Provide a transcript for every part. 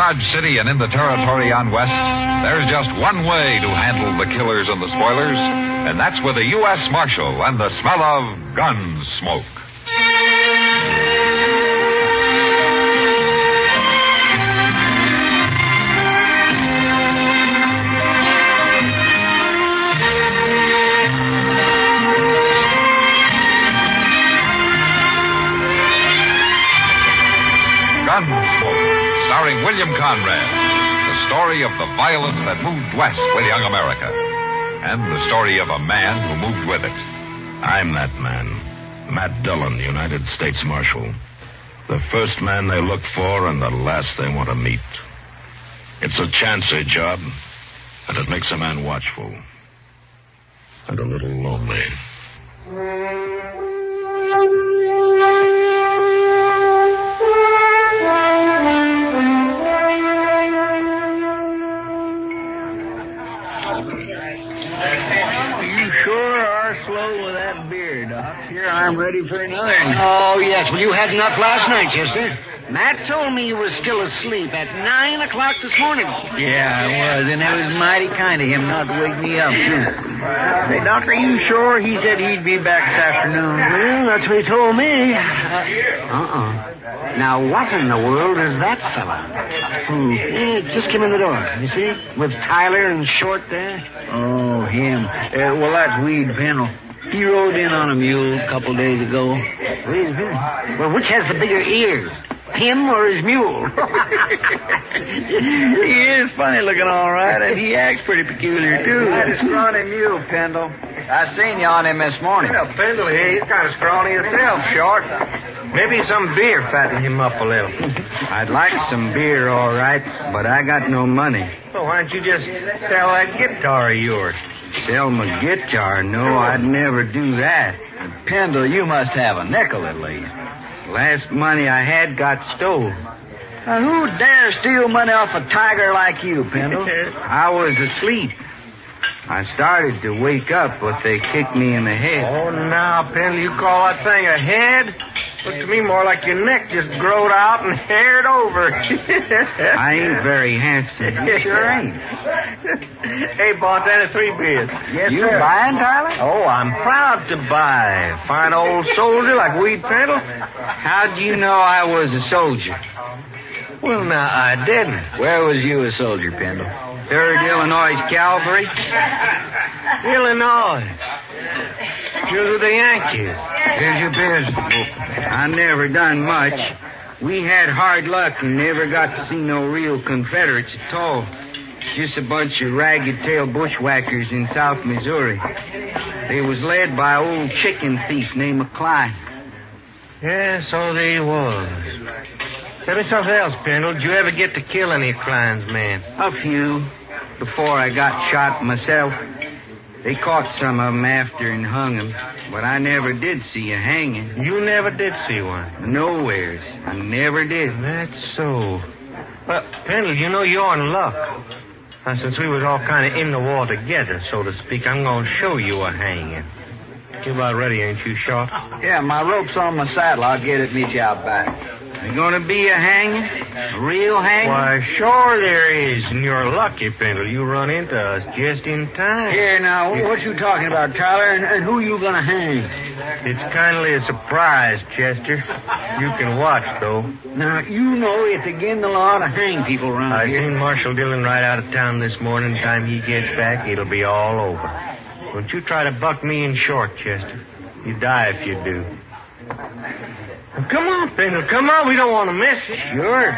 Dodge City and in the territory on West, there's just one way to handle the killers and the spoilers, and that's with a U.S. Marshal and the smell of Gunsmoke. Gunsmoke, starring William Conrad, the story of the violence that moved west with young America, and the story of a man who moved with it. I'm that man, Matt Dillon, United States Marshal. The first man they look for and the last they want to meet. It's a chancy job, and it makes a man watchful and a little lonely. Slow with that beer, Doc. Here, I'm ready for another. Oh, yes. Well, you had enough last night, Chester. Matt told me you were still asleep at 9 o'clock this morning. Yeah, I was, and it was mighty kind of him not to wake me up, too. Say, Doc, are you sure? He said he'd be back this afternoon. Well, that's what he told me. Now, what in the world is that fella? Who? Just came in the door, you see? With Tyler and Short there. Oh, him. Well, that's Weed Pennell. He rode in on a mule a couple days ago. Weed Pennell? Well, which has the bigger ears? Him or his mule? He is funny looking all right, and he acts pretty peculiar, too. That's a scrawny mule, Pendle. I seen you on him this morning. Well, Pendle here, he's kind of scrawny himself, Short. Maybe some beer fattened him up a little. I'd like some beer, all right, but I got no money. Well, why don't you just sell that guitar of yours? Sell my guitar? No, I'd never do that. Pendle, you must have a nickel at least. Last money I had got stole. Now, who dare steal money off a tiger like you, Pendle? I was asleep. I started to wake up, but they kicked me in the head. Oh, now, Pendle, you call that thing a head? Looked to me more like your neck just growed out and haired over. I ain't very handsome. You sure ain't. Hey, bartender, 3 beers. Yes, you sir. buying, Tyler? Oh, I'm proud to buy. Fine old soldier like Weed Pendle. How'd you know I was a soldier? Well, now, I didn't. Where was you a soldier, Pendle? 3rd Illinois Cavalry. Illinois. You're with the Yankees. Here's your beers. I never done much. We had hard luck and never got to see no real Confederates at all. Just a bunch of ragged-tailed bushwhackers in South Missouri. They was led by an old chicken thief named McCline. Yeah, so they was. Tell me something else, Pendle. Did you ever get to kill any of Klein's men? A few. Before I got shot myself. They caught some of them after and hung them. But I never did see a hanging. You never did see one? Nowheres. I never did. That's so. Well, Pendle, you know you're in luck. Now, since we was all kind of in the war together, so to speak, I'm going to show you a hanging. You're about ready, ain't you, Short? Yeah, my rope's on my saddle. I'll get it, meet you out back. There's going to be a hanging? A real hanging? Why, sure there is. And you're lucky, Pendle. You run into us just in time. Here, now, what you talking about, Tyler? And who you going to hang? It's kindly a surprise, Chester. You can watch, though. Now, you know it's against the law to hang people around I here. seen Marshal Dillon right out of town this morning. Time he gets back, it'll be all over. Don't you try to buck me in Short, Chester. You die if you do. Well, come on, Pendle. Come on. We don't want to miss it. Sure.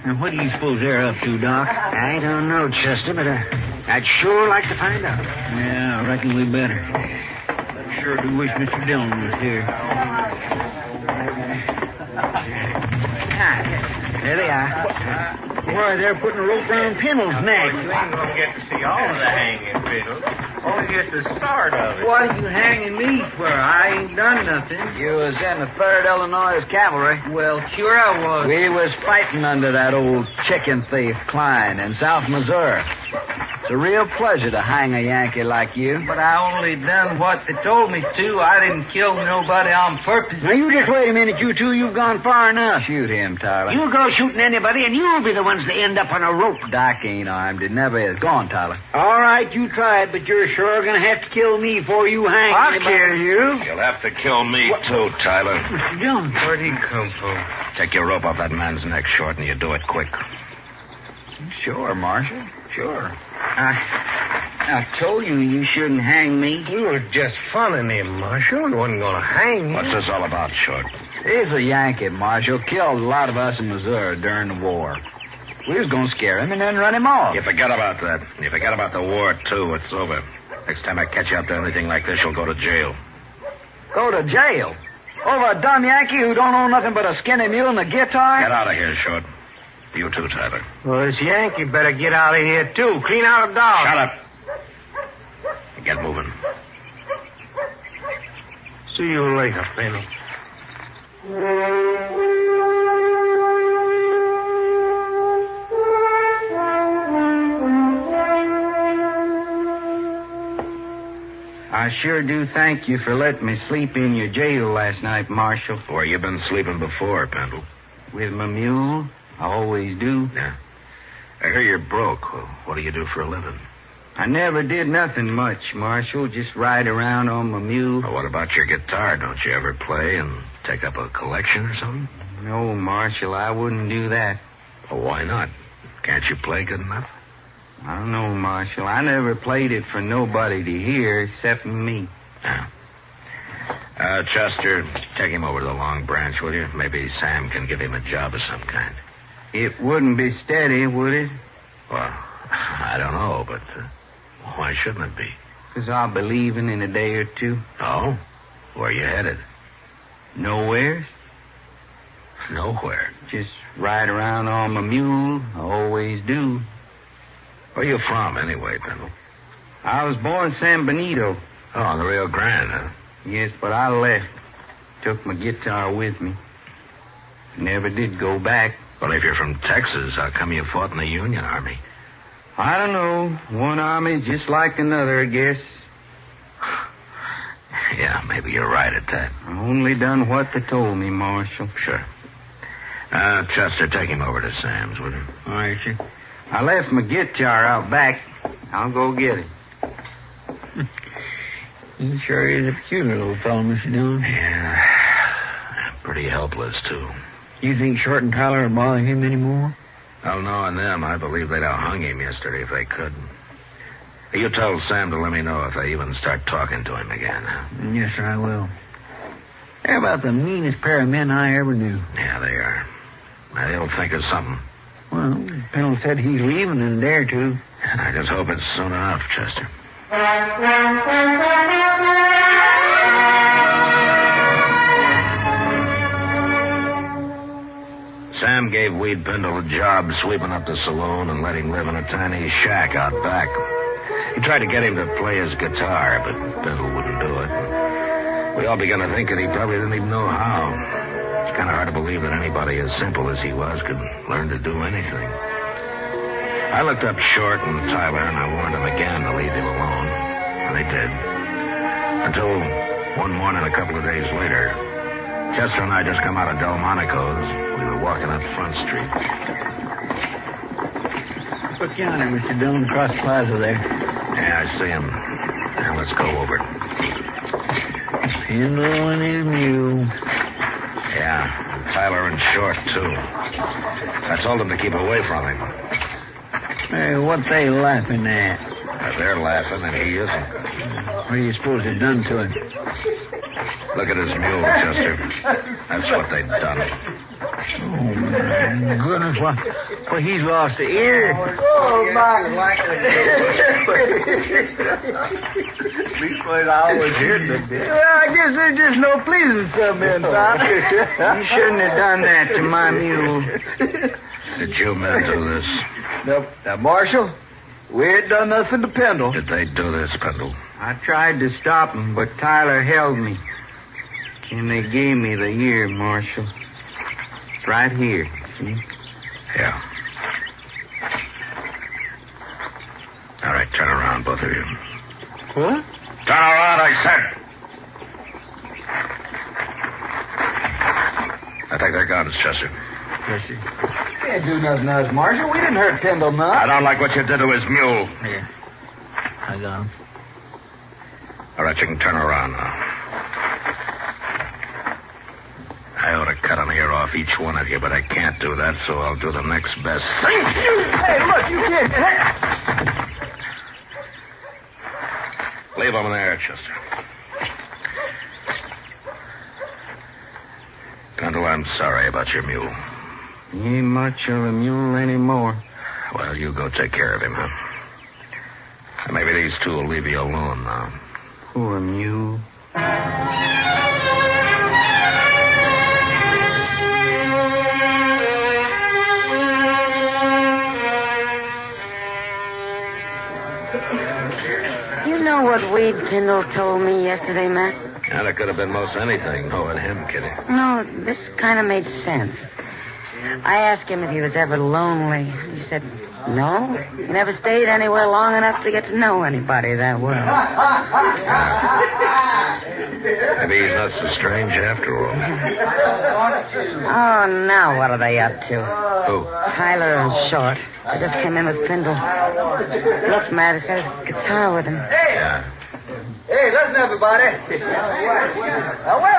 Now, what do you suppose they're up to, Doc? I don't know, Chester, but I'd sure like to find out. Yeah, I reckon we better. I sure do wish Mr. Dillon was here. There they are. Why, they're putting a rope around Pendle's neck. You ain't going to get to see all of the hanging, Pendle. Only just the start of it. What are you hanging me for? I ain't done nothing. You was in the 3rd Illinois Cavalry. Well, sure I was. We was fighting under that old chicken thief, Klein, in South Missouri. It's a real pleasure to hang a Yankee like you. But I only done what they told me to. I didn't kill nobody on purpose. Now, you just wait a minute, you two. You've gone far enough. Shoot him, Tyler. You go shooting anybody, and you'll be the ones that end up on a rope. Doc ain't armed. It never is. Go on, Tyler. All right, you try it, but you're sure going to have to kill me before you hang I'll anybody. kill you. You'll have to kill me, too, Tyler. Mr. Dillon. Where'd he come from? Take your rope off that man's neck, Short, and you do it quick. Sure, Marshal. Sure. I told you you shouldn't hang me. We were just funning him, Marshal. We wasn't going to hang him. What's this all about, Short? He's a Yankee, Marshal. Killed a lot of us in Missouri during the war. We was going to scare him and then run him off. You forget about that. You forget about the war, too. It's over. Next time I catch you up to anything like this, you'll go to jail. Go to jail? Over a dumb Yankee who don't own nothing but a skinny mule and a guitar? Get out of here, Short. You too, Tyler. Well, this Yankee better get out of here, too. Clean out a dog. Shut up. Get moving. See you later, Penny. I sure do thank you for letting me sleep in your jail last night, Marshal. Where you been sleeping before, Pendle? With my mule. I always do. Yeah. I hear you're broke. Well, what do you do for a living? I never did nothing much, Marshal. Just ride around on my mule. Well, what about your guitar? Don't you ever play and take up a collection or something? No, Marshal, I wouldn't do that. Well, why not? Can't you play good enough? I don't know, Marshal. I never played it for nobody to hear except for me. Yeah. Chester, take him over to the Long Branch, will you? Maybe Sam can give him a job of some kind. It wouldn't be steady, would it? Well, I don't know, but why shouldn't it be? 'Cause I'll be leaving in a day or two. Oh? Where you headed? Nowhere. Nowhere. Just ride around on my mule. I always do. Where you from, anyway, Pendle? I was born San Benito. Oh, on the Rio Grande, huh? Yes, but I left. Took my guitar with me. Never did go back. Well, if you're from Texas, how come you fought in the Union Army? I don't know. One army just like another, I guess. Yeah, maybe you're right at that. I only done what they told me, Marshal. Sure. Chester, take him over to Sam's, will you? All right, sir. I left my guitar out back. I'll go get it. He sure is a peculiar little fellow, Mr. Dillon. Yeah. Pretty helpless, too. You think Short and Tyler will bother him anymore? Well, knowing them, I believe they'd have hung him yesterday if they could. You tell Sam to let me know if they even start talking to him again. Huh? Yes, sir, I will. They're about the meanest pair of men I ever knew. Yeah, they are. Now, they'll think of something. Well, Pendle said he's leaving in a day or two. I just hope it's soon enough, Chester. Sam gave Weed Pendle a job sweeping up the saloon and let him live in a tiny shack out back. He tried to get him to play his guitar, but Pendle wouldn't do it. We all began to think that he probably didn't even know how. It's kind of hard to believe that anybody as simple as he was could learn to do anything. I looked up Short and Tyler, and I warned them again to leave him alone. And they did. Until one morning a couple of days later, Chester and I just come out of Delmonico's. We were walking up Front Street. Look yonder, Mr. Dillon, across the plaza there. Yeah, I see him. Now let's go over. Pendle and his mule. Yeah, and Tyler and Short, too. I told them to keep away from him. Hey, what they laughing at? They're laughing, and he isn't. What do you suppose they've done to him? Look at his mule, Chester. That's what they've done. Oh, my goodness. Well, he's lost the ear. Oh, my. I was here today. Well, I guess there's just no pleasing some men, Tom. You shouldn't have done that to my mule. Did you men do this? Nope. Now, Marshal, we ain't done nothing to Pendle. Did they do this, Pendle? I tried to stop him, but Tyler held me. And they gave me the ear, Marshal. It's right here, see? Yeah. All right. around, both of you. What? Turn around, I said. Now take their guns, Chester. Yes, sir. Can't do nothing to us, Marshal. We didn't hurt Pendle none. I don't like what you did to his mule. Here. I got him. All right, you can turn around now. I ought to cut an ear off each one of you, but I can't do that, so I'll do the next best thing. Hey, look, you can't. Leave them there, Chester. Pendle, I'm sorry about your mule. He ain't much of a mule anymore. Well, you go take care of him, huh? And maybe these two will leave you alone now. Poor mule. You know what Wade Pendle told me yesterday, Matt? And it could have been most anything, knowing him, Kitty. No, this kind of made sense. I asked him if he was ever lonely. He said, no. He never stayed anywhere long enough to get to know anybody that well. Maybe he's not so strange after all. Oh, now what are they up to? Who? Tyler and Short. They just came in with Pendle. Look, Matt, he's got his guitar with him. Yeah. Hey, listen, everybody. Wait a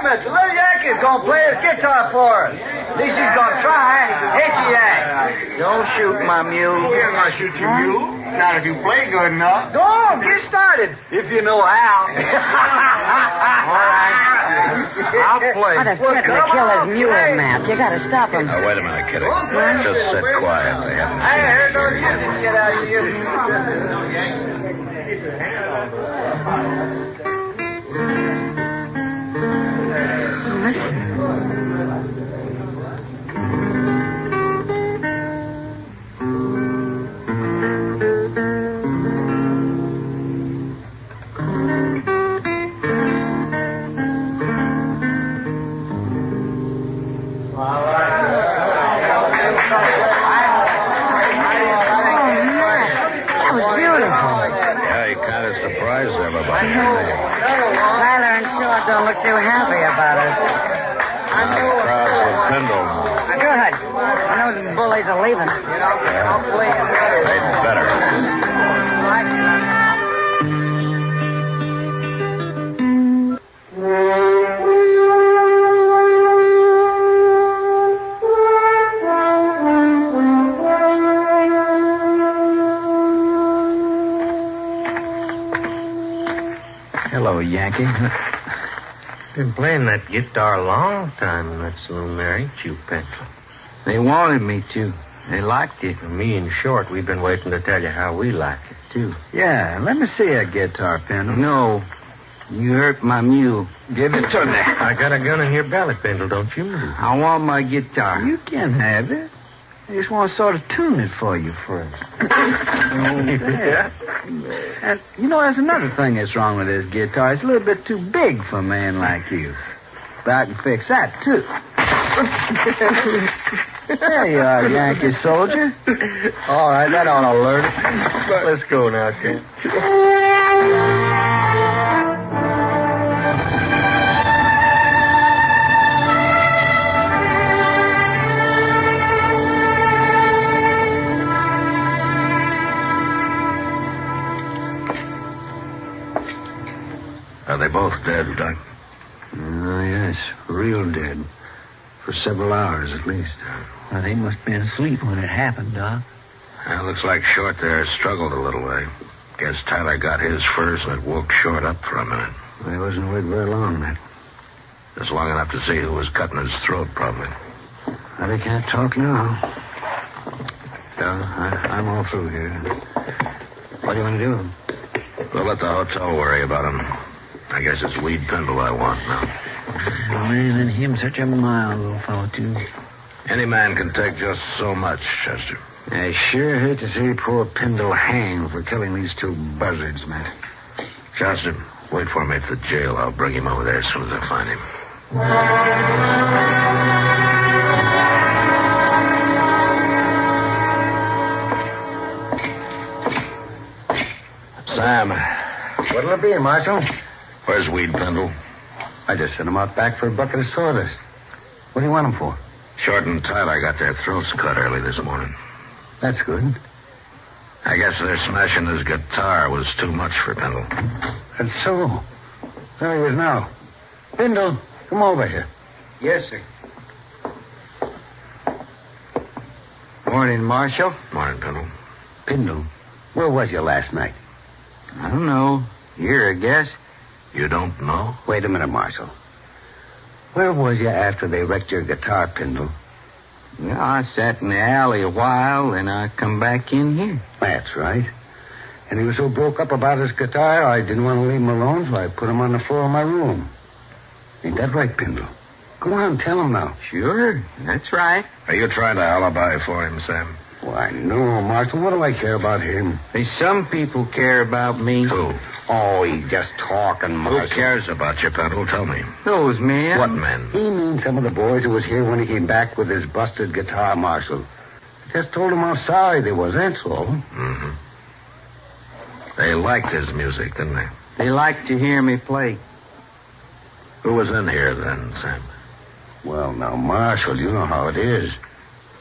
minute. The little Yankee's going to play his guitar for us. At least he's going to try. Ain't you, Yank? Don't shoot my mule. We're going to shoot your mule. Not if you play good enough. Go on, get started. If you know how. All right. I'll play. Oh, they're threatening to kill his mule, Matt. You got to stop him. Now, wait a minute, Kitty. Just sit quiet. They haven't I seen heard those you yet. Yankees get out of here. Listen. Surprise everybody. Tyler and Short don't look too happy about it. Now the crowd's with Pendle now. Good. I know the bullies are leaving. They'd better. Hello, Yankee. Been playing that guitar a long time in that saloon there, ain't you, Pendle? They wanted me to. They liked it. Me and Short, we've been waiting to tell you how we like it, too. Yeah, let me see that guitar, Pendle. No. You hurt my mule. Give it to me. I got a gun in your belly, Pendle. Don't you move. I want my guitar. You can have it. I just want to sort of tune it for you first. Yeah. And, you know, there's another thing that's wrong with this guitar. It's a little bit too big for a man like you. But I can fix that, too. There you are, Yankee soldier. All right, that ought to alert it. Let's go now, kid. Are they both dead, Doc? Oh, yes, real dead. For several hours, at least. Well, they must have been asleep when it happened, Doc. Well, looks like Short there struggled a little way. Guess Tyler got his first and it woke Short up for a minute. They wasn't with very long, that. Just long enough to see who was cutting his throat, probably. Well, they can't talk now. I'm all through here. What do you want to do? We'll let the hotel worry about him. I guess it's Weed Pendle I want now. Oh, man, and him such a mild little fellow, too. Any man can take just so much, Chester. I sure hate to see poor Pendle hang for killing these two buzzards, Matt. Chester, wait for me at the jail. I'll bring him over there as soon as I find him. Sam, What'll it be, Marshal? where's Weed Pendle? I just sent him out back for a bucket of sawdust. What do you want him for? Short and Tyler got their throats cut early this morning. That's good. I guess their smashing his guitar was too much for Pendle. That's so. There he is now. Bindle, come over here. Yes, sir. Morning, Marshal. Morning, Pendle. Bindle, where was you last night? I don't know. Here, I guess. You don't know? Wait a minute, Marshal. Where was you after they wrecked your guitar, Bindle? Well, I sat in the alley a while, and I come back in here. That's right. And he was so broke up about his guitar, I didn't want to leave him alone, so I put him on the floor of my room. Ain't that right, Bindle? Go on, tell him now. Sure, that's right. Are you trying to alibi for him, Sam? Why, no, Marshal. What do I care about him? There's some people care about me. Who? Oh, he's just talking, Marshal. Who cares about you, Pendle? Tell me. Those men. What men? He means some of the boys who was here when he came back with his busted guitar, Marshal. I just told him how sorry they was, that's all. Mm-hmm. They liked his music, didn't they? They like to hear me play. Who was in here then, Sam? Well, now, Marshal, you know how it is.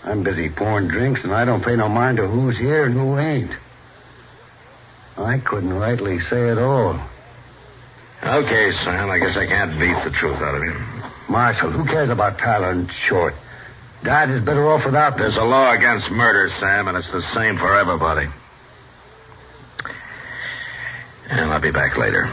I'm busy pouring drinks, and I don't pay no mind to who's here and who ain't. I couldn't rightly say it all. Okay, Sam, I guess I can't beat the truth out of you. Marshal, who cares about Tyler and Short? Dad is better off without There's a law against murder, Sam, and it's the same for everybody. And I'll be back later.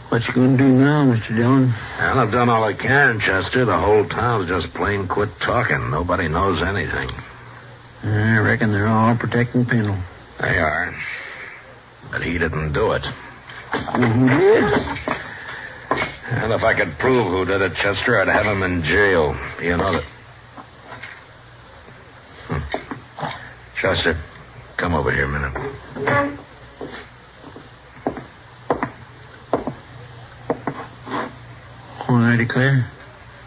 What you gonna do now, Mr. Dillon? Well, I've done all I can, Chester. The whole town's just plain quit talking. Nobody knows anything. I reckon they're all protecting Pendle. They are. But he didn't do it. Who did? And if I could prove who did it, Chester, I'd have him in jail. You know that. Chester, come over here a minute. Why, I declare.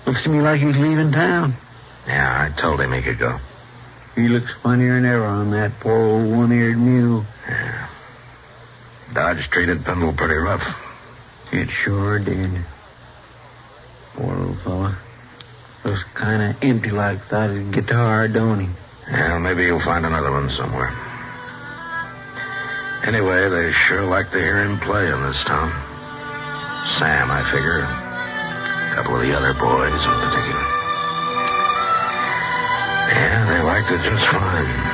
Looks to me like he's leaving town. Yeah, I told him he could go. He looks funnier than ever on that poor old one-eared mule. Yeah. Dodge treated Pendle pretty rough. It sure did. Poor little fella. Looks kind of empty like without his guitar, don't he? Yeah, maybe you'll find another one somewhere. Anyway, they sure like to hear him play in this town. Sam, I figure. A couple of the other boys in particular. Yeah, they liked it just fine.